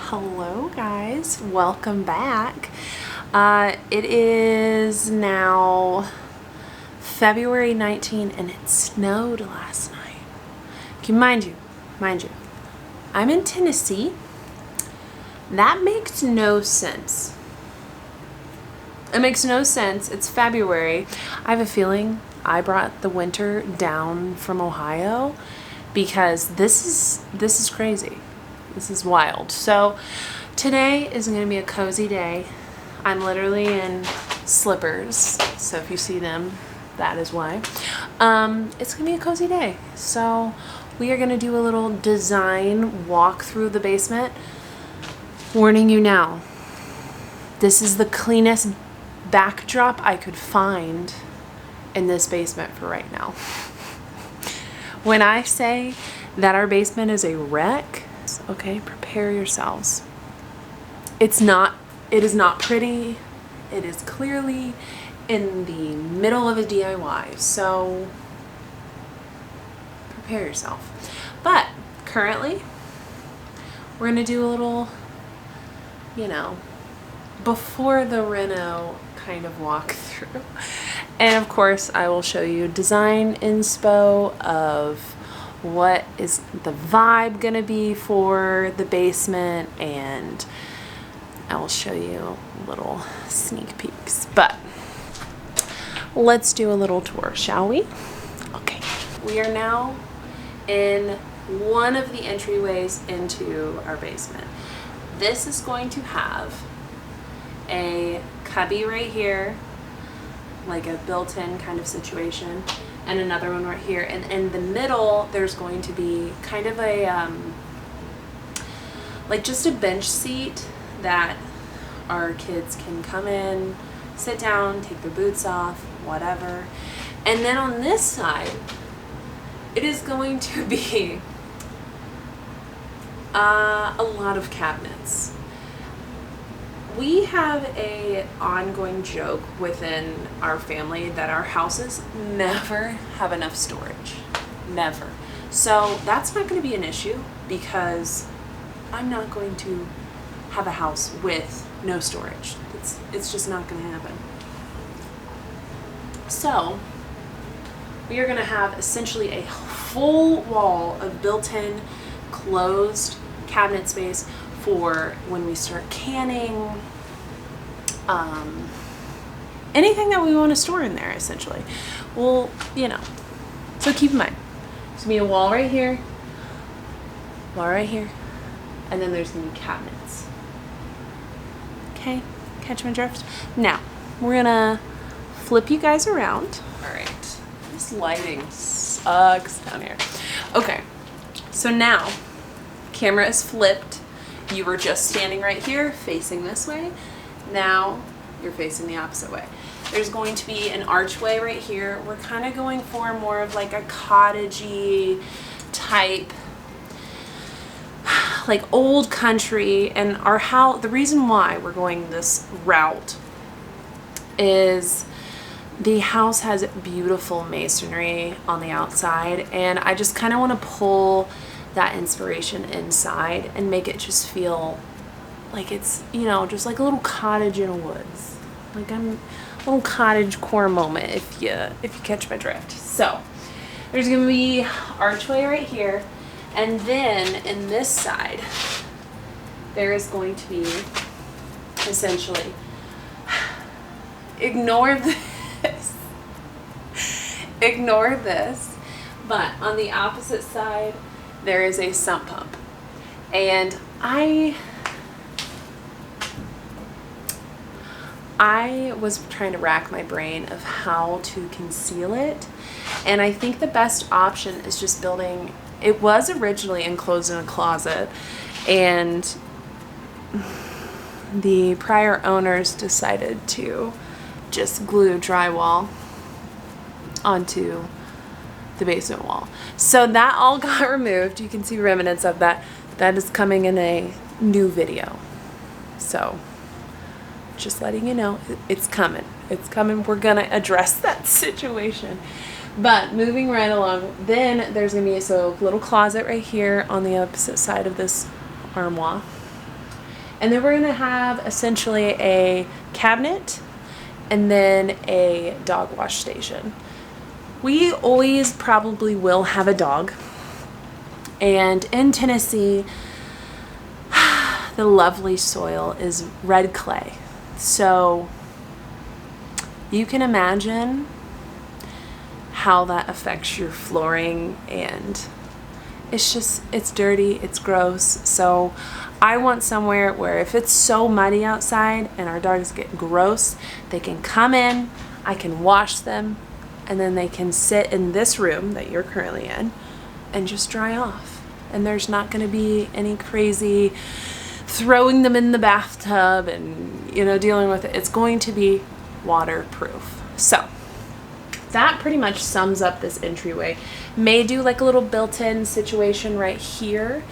Hello guys, welcome back. It is now February 19th and it snowed last night. Okay, mind you, I'm in Tennessee. That makes no sense. It makes no sense. It's February. I have a feeling I brought the winter down from Ohio because this is crazy. This is wild. So today is going to be a cozy day. I'm literally in slippers, so if you see them, that is why. It's going to be a cozy day. So we are going to do a little design walk through the basement. Warning you now, this is the cleanest backdrop I could find in this basement for right now. When I say that our basement is a wreck, okay, prepare yourselves. It is not pretty. It is clearly in the middle of a DIY, so prepare yourself. But currently, we're gonna do a little, before the reno kind of walkthrough. And of course, I will show you design inspo of what is the vibe gonna be for the basement, and I will show you little sneak peeks. But let's do a little tour, shall we? Okay. We are now in one of the entryways into our basement. This is going to have a cubby right here, like a built-in kind of situation, and another one right here. And in the middle, there's going to be kind of a, like just a bench seat that our kids can come in, sit down, take their boots off, whatever. And then on this side, it is going to be a lot of cabinets. We have a ongoing joke within our family that our houses never have enough storage. Never. So that's not going to be an issue because I'm not going to have a house with no storage. It's just not going to happen. So we are going to have essentially a full wall of built-in closed cabinet space for when we start canning, anything that we want to store in there, essentially. Well, so keep in mind, there's going to be a wall right here, and then there's going to be cabinets. Okay, catch my drift? Now, we're going to flip you guys around. All right, this lighting sucks down here. Okay, so now, camera is flipped. You were just standing right here, facing this way. Now you're facing the opposite way. There's going to be an archway right here. We're kind of going for more of like a cottagey type, like old country. And our house, the reason why we're going this route is the house has beautiful masonry on the outside, and I just kind of want to pull that inspiration inside and make it just feel like it's, just like a little cottage in the woods. Like I'm a little cottage core moment, if you catch my drift. So there's gonna be archway right here, and then in this side there is going to be essentially, ignore this, but on the opposite side there is a sump pump. And I was trying to rack my brain of how to conceal it, and I think the best option is just building. It was originally enclosed in a closet, and the prior owners decided to just glue drywall onto the basement wall. So that all got removed. You can see remnants of that. That is coming in a new video. So just letting you know, it's coming. It's coming. We're gonna address that situation. But moving right along, then there's gonna be a little closet right here on the opposite side of this armoire. And then we're gonna have essentially a cabinet and then a dog wash station. We always probably will have a dog. And in Tennessee, the lovely soil is red clay. So you can imagine how that affects your flooring, and it's dirty, it's gross. So I want somewhere where if it's so muddy outside and our dogs get gross, they can come in, I can wash them, and then they can sit in this room that you're currently in and just dry off. And there's not going to be any crazy throwing them in the bathtub and, dealing with it. It's going to be waterproof. So that pretty much sums up this entryway. May do like a little built-in situation right here.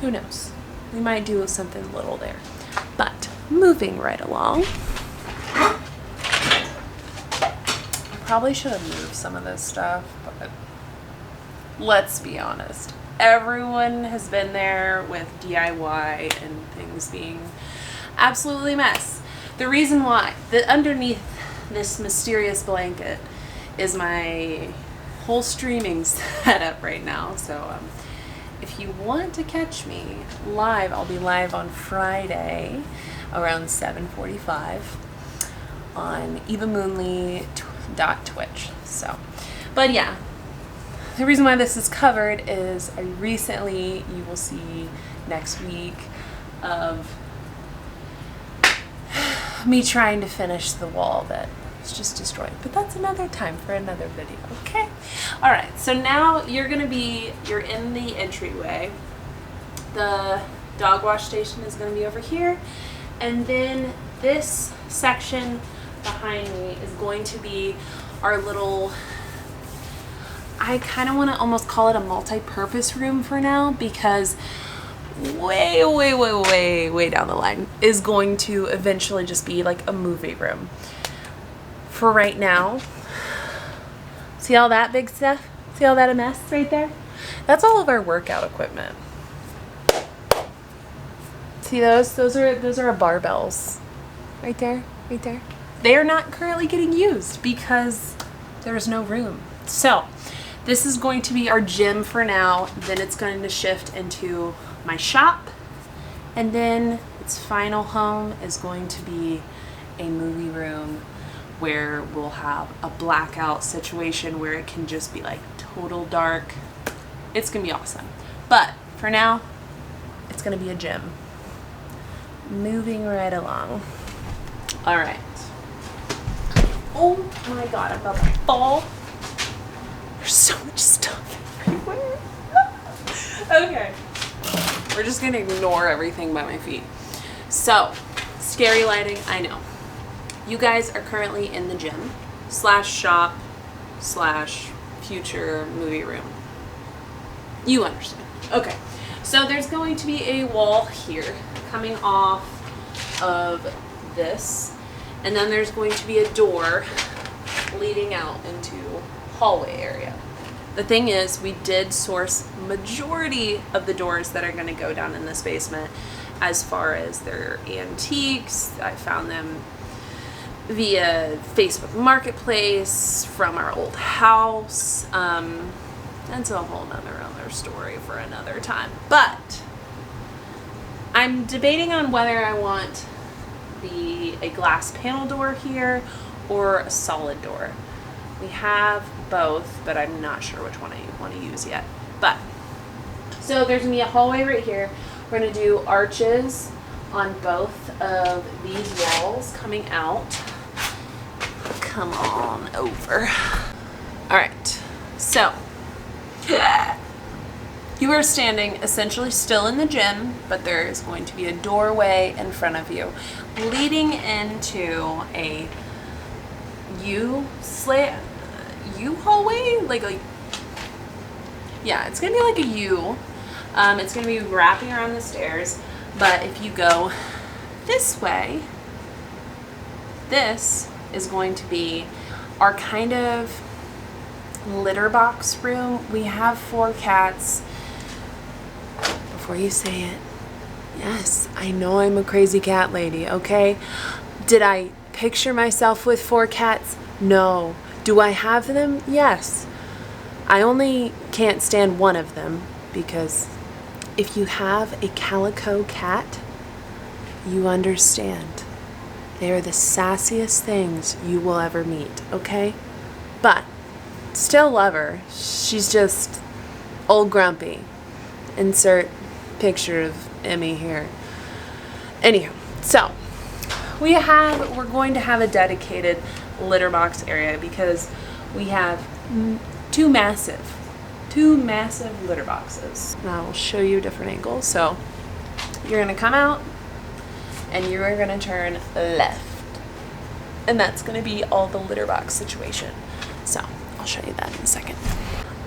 Who knows? We might do something little there. But moving right along. Probably should have moved some of this stuff, but let's be honest. Everyone has been there with DIY and things being absolutely a mess. The reason why, that underneath this mysterious blanket is my whole streaming setup right now. So if you want to catch me live, I'll be live on Friday around 7:45 on evamoonly.twitch. So, but yeah, the reason why this is covered is you will see next week of me trying to finish the wall that was just destroyed. But that's another time for another video, okay? All right, so now you're in the entryway. The dog wash station is gonna be over here. And then this section behind me is going to be our little, I kind of want to almost call it a multi-purpose room for now, because way down the line is going to eventually just be like a movie room. For right now, see all that big stuff? See all that mess right there? That's all of our workout equipment. See those? Those are our barbells. Right there. They are not currently getting used because there's no room. So this is going to be our gym for now. Then it's going to shift into my shop. And then its final home is going to be a movie room where we'll have a blackout situation where it can just be like total dark. It's going to be awesome. But for now, it's going to be a gym. Moving right along. All right. Oh my God, I'm about to fall. There's so much stuff everywhere. Okay. We're just gonna ignore everything by my feet. So, scary lighting, I know. You guys are currently in the gym /shop / future movie room. You understand. Okay. So there's going to be a wall here coming off of this, and then there's going to be a door leading out into hallway area. The thing is, we did source majority of the doors that are going to go down in this basement as far as their antiques. I found them via Facebook Marketplace from our old house. That's a whole other story for another time. But I'm debating on whether I want a glass panel door here or a solid door. We have both, but I'm not sure which one I want to use yet. But so there's gonna be a hallway right here. We're gonna do arches on both of these walls coming out. Come on over. All right, so you are standing essentially still in the gym, but there is going to be a doorway in front of you leading into a U hallway, like yeah, it's gonna be like a U. It's gonna be wrapping around the stairs, but if you go this way, this is going to be our kind of litter box room. We have 4 cats. before you say it, yes, I know I'm a crazy cat lady, okay? Did I picture myself with 4 cats? No. Do I have them? Yes. I only can't stand one of them because if you have a calico cat, you understand. They are the sassiest things you will ever meet, okay? But still love her. She's just old grumpy. Insert picture of Emmy here. Anyhow, so we're going to have a dedicated litter box area because we have two massive litter boxes. And I will show you a different angle. So you're gonna come out and you are gonna turn left. And that's gonna be all the litter box situation. So I'll show you that in a second.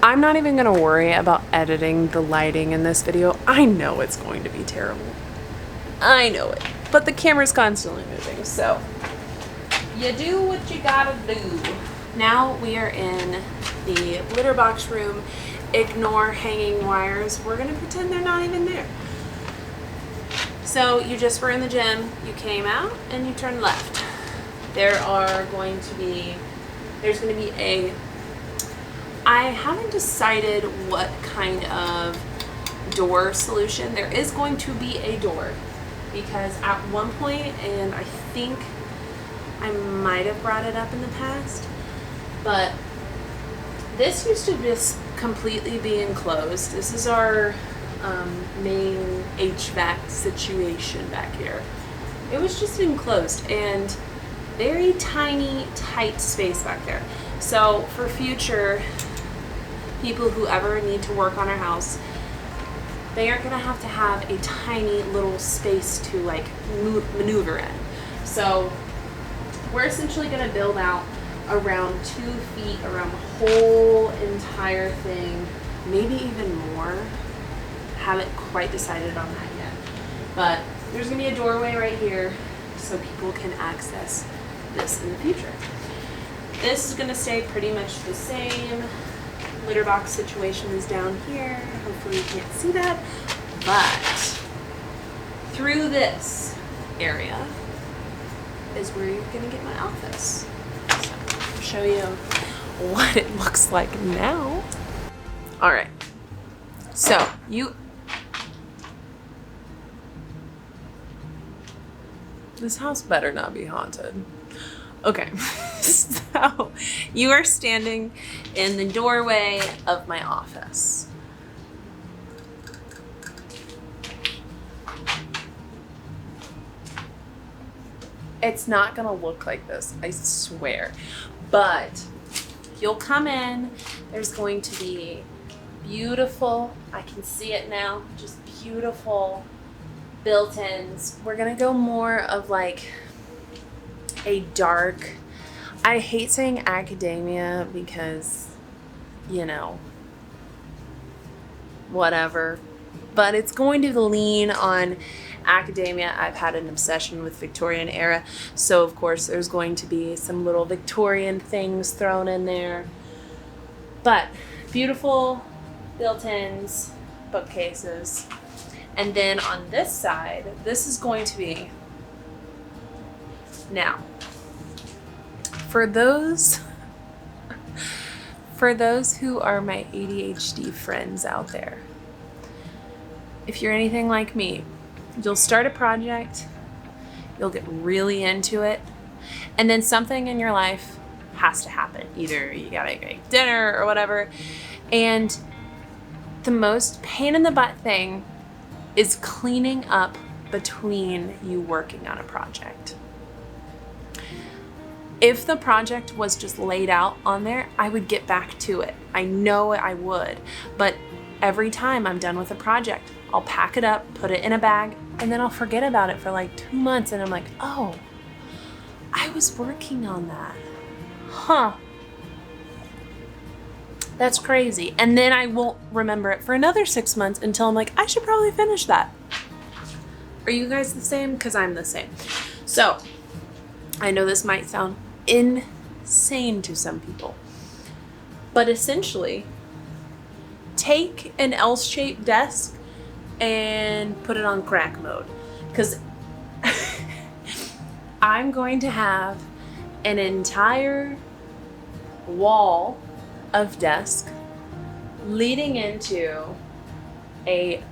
I'm not even gonna worry about editing the lighting in this video. I know it's going to be terrible. I know it. But the camera's constantly moving, so you do what you gotta do. Now we are in the litter box room. Ignore hanging wires. We're gonna pretend they're not even there. So you just were in the gym, you came out and you turned left. There's going to be I haven't decided what kind of door solution. There is going to be a door because at one point, and I think I might have brought it up in the past, but this used to just completely be enclosed. This is our main HVAC situation back here. It was just enclosed and very tiny, tight space back there. So for future people who ever need to work on our house, they are gonna have to have a tiny little space to like maneuver in. So we're essentially gonna build out around 2 feet around the whole entire thing, maybe even more. Haven't quite decided on that yet. But there's gonna be a doorway right here so people can access this in the future. This is gonna stay pretty much the same. Litter box situation is down here. Hopefully you can't see that. But through this area is where you're gonna get my office. So I'll show you what it looks like now. All right, so this house better not be haunted. Okay, so you are standing in the doorway of my office. It's not gonna look like this, I swear. But you'll come in, there's going to be beautiful, I can see it now, just beautiful built-ins. We're gonna go more of like a dark, I hate saying academia because, you know, whatever, but it's going to lean on academia. I've had an obsession with Victorian era, so of course there's going to be some little Victorian things thrown in there, but beautiful built-ins, bookcases. And then on this side, this is going to be, now, for those who are my ADHD friends out there, if you're anything like me, you'll start a project, you'll get really into it, and then something in your life has to happen. Either you gotta make dinner or whatever, and the most pain in the butt thing is cleaning up between you working on a project. If the project was just laid out on there, I would get back to it. I know I would, but every time I'm done with a project, I'll pack it up, put it in a bag, and then I'll forget about it for like 2 months, and I'm like, oh, I was working on that. Huh. That's crazy. And then I won't remember it for another 6 months until I'm like, I should probably finish that. Are you guys the same? Because I'm the same. So I know this might sound insane to some people, but essentially take an L-shaped desk, and put it on crack mode, because I'm going to have an entire wall of desk leading into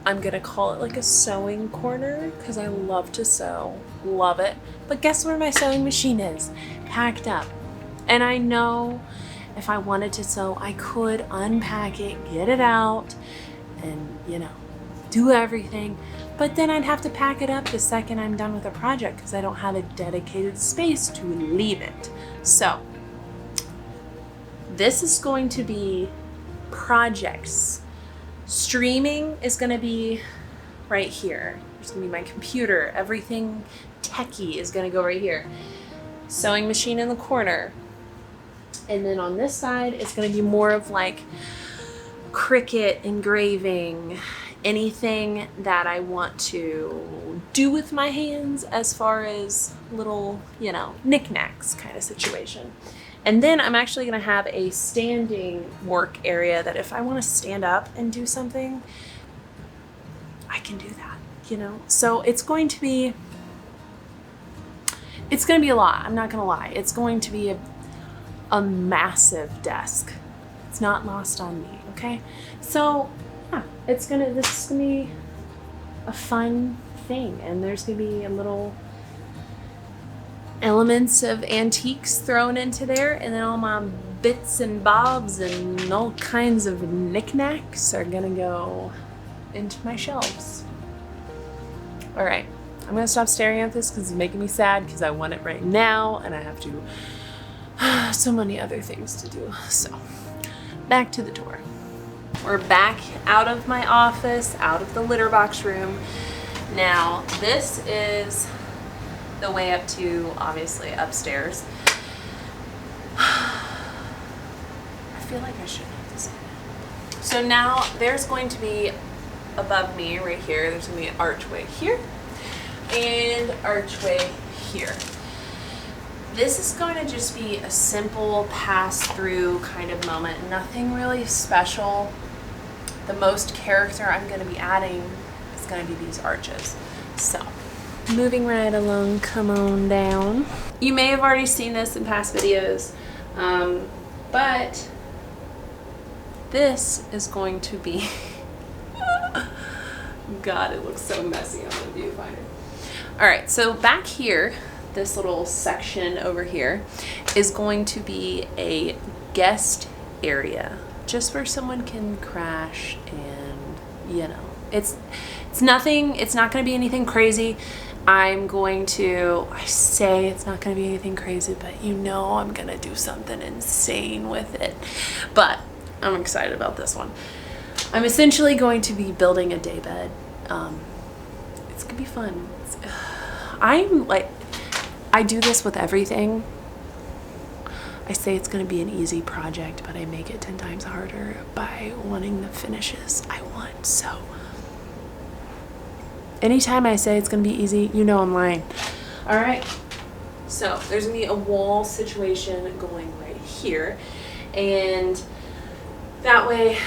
I'm gonna call it like a sewing corner, because I love to sew, love it. But guess where my sewing machine is? Packed up. And I know if I wanted to sew, I could unpack it, get it out, and do everything. But then I'd have to pack it up the second I'm done with a project, because I don't have a dedicated space to leave it. So this is going to be projects. Streaming is going to be right here. There's going to be my computer. Everything techie is going to go right here. Sewing machine in the corner. And then on this side, it's going to be more of like Cricut, engraving, anything that I want to do with my hands as far as little, knickknacks kind of situation. And then I'm actually going to have a standing work area that if I want to stand up and do something, I can do that, So it's going to be a lot. I'm not going to lie. It's going to be a massive desk. It's not lost on me, okay? So, yeah, this is going to be a fun thing, and there's going to be a little elements of antiques thrown into there, and then all my bits and bobs and all kinds of knickknacks are gonna go into my shelves. All right, I'm gonna stop staring at this because it's making me sad, because I want it right now and I have so many other things to do. So back to the tour. We're back out of my office, out of the litter box room. Now this is the way up to, obviously, upstairs. I feel like I shouldn't have to say that. So now there's going to be, above me right here, there's going to be an archway here and archway here. This is going to just be a simple pass-through kind of moment. Nothing really special. The most character I'm going to be adding is going to be these arches. So moving right along, come on down. You may have already seen this in past videos, but this is going to be, God, it looks so messy on the viewfinder. All right, so back here, this little section over here is going to be a guest area, just where someone can crash and, it's nothing, it's not going to be anything crazy. I say it's not going to be anything crazy, but I'm going to do something insane with it. But I'm excited about this one. I'm essentially going to be building a daybed. It's going to be fun. I do this with everything. I say it's going to be an easy project, but I make it 10 times harder by wanting the finishes I want. So anytime I say it's going to be easy, I'm lying. All right. So there's going to be a wall situation going right here. And that way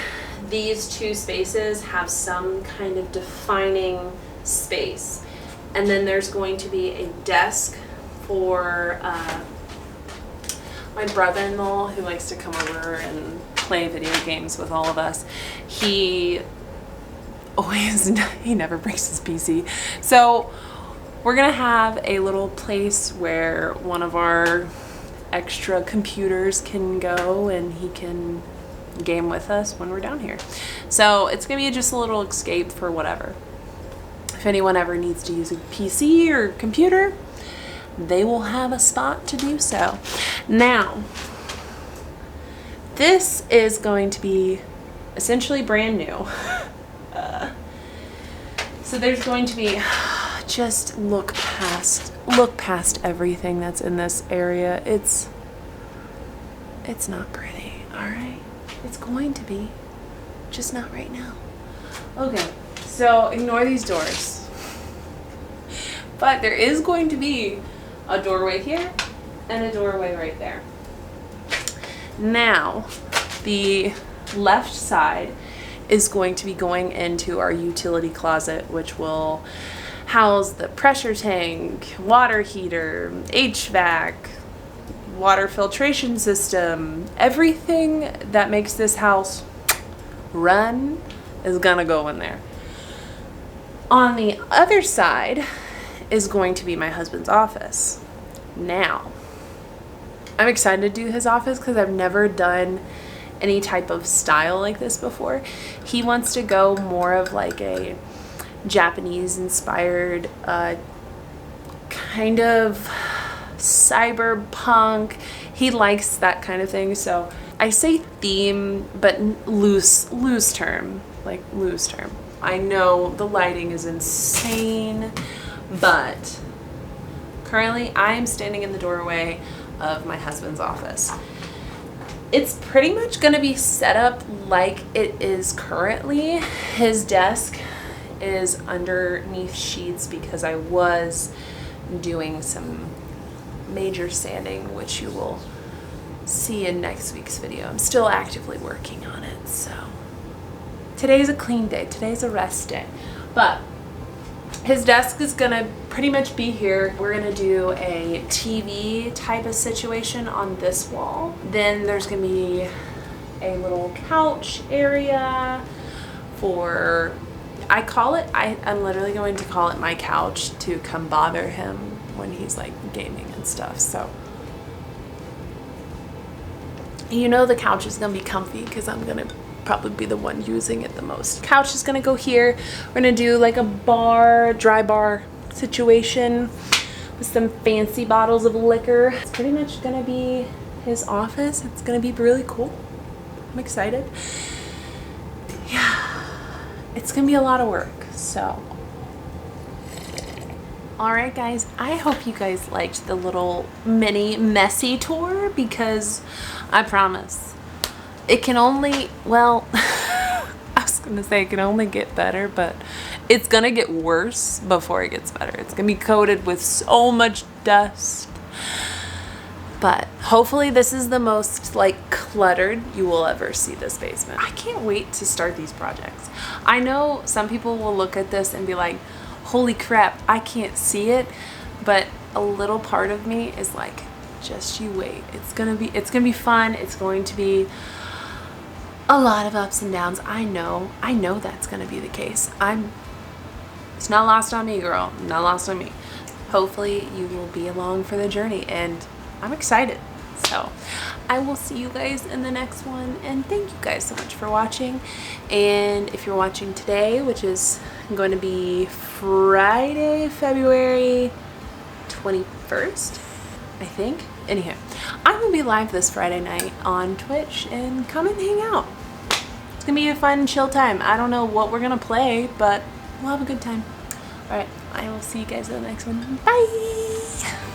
these two spaces have some kind of defining space. And then there's going to be a desk for my brother-in-law, who likes to come over and play video games with all of us. He never brings his PC. So we're gonna have a little place where one of our extra computers can go and he can game with us when we're down here. So it's gonna be just a little escape for whatever. If anyone ever needs to use a PC or computer, they will have a spot to do so. Now, this is going to be essentially brand new. So there's going to be, just look past everything that's in this area. It's not pretty, all right? It's going to be, just not right now. Okay, so ignore these doors. But there is going to be a doorway here and a doorway right there. Now, the left side is going to be going into our utility closet, which will house the pressure tank, water heater, HVAC, water filtration system. Everything that makes this house run is gonna go in there. On the other side is going to be my husband's office. Now, I'm excited to do his office because I've never done any type of style like this before. He wants to go more of like a Japanese inspired kind of cyberpunk. He likes that kind of thing. So I say theme, but loose term. I know the lighting is insane, but currently I'm standing in the doorway of my husband's office. It's pretty much going to be set up like it is currently. His desk is underneath sheets because I was doing some major sanding, which you will see in next week's video. I'm still actively working on it, so today's a clean day. Today's a rest day. But his desk is gonna pretty much be here. We're gonna do a TV type of situation on this wall. Then there's gonna be a little couch area for, I'm literally going to call it my couch to come bother him when he's like gaming and stuff. So you know the couch is gonna be comfy because I'm gonna probably be the one using it the most. Couch is gonna go here. We're gonna do like a dry bar situation with some fancy bottles of liquor. It's pretty much gonna be his office. It's gonna be really cool. I'm excited. Yeah, it's gonna be a lot of work, so. All right, guys, I hope you guys liked the little mini messy tour because I promise it can only, well, I was gonna say it can only get better, but it's gonna get worse before it gets better. It's gonna be coated with so much dust. But hopefully this is the most like cluttered you will ever see this basement. I can't wait to start these projects. I know some people will look at this and be like, holy crap, I can't see it. But a little part of me is like, just you wait. It's gonna be fun. It's going to be a lot of ups and downs. I know that's gonna be the case. It's not lost on me, girl. Not lost on me. Hopefully you will be along for the journey, and I'm excited. So I will see you guys in the next one, and thank you guys so much for watching. And if you're watching today, which is going to be Friday, February 21st, I think. Anyhow, I will be live this Friday night on Twitch, and come and hang out. It's gonna be a fun, chill time. I don't know what we're gonna play, but we'll have a good time. All right, I will see you guys in the next one. Bye.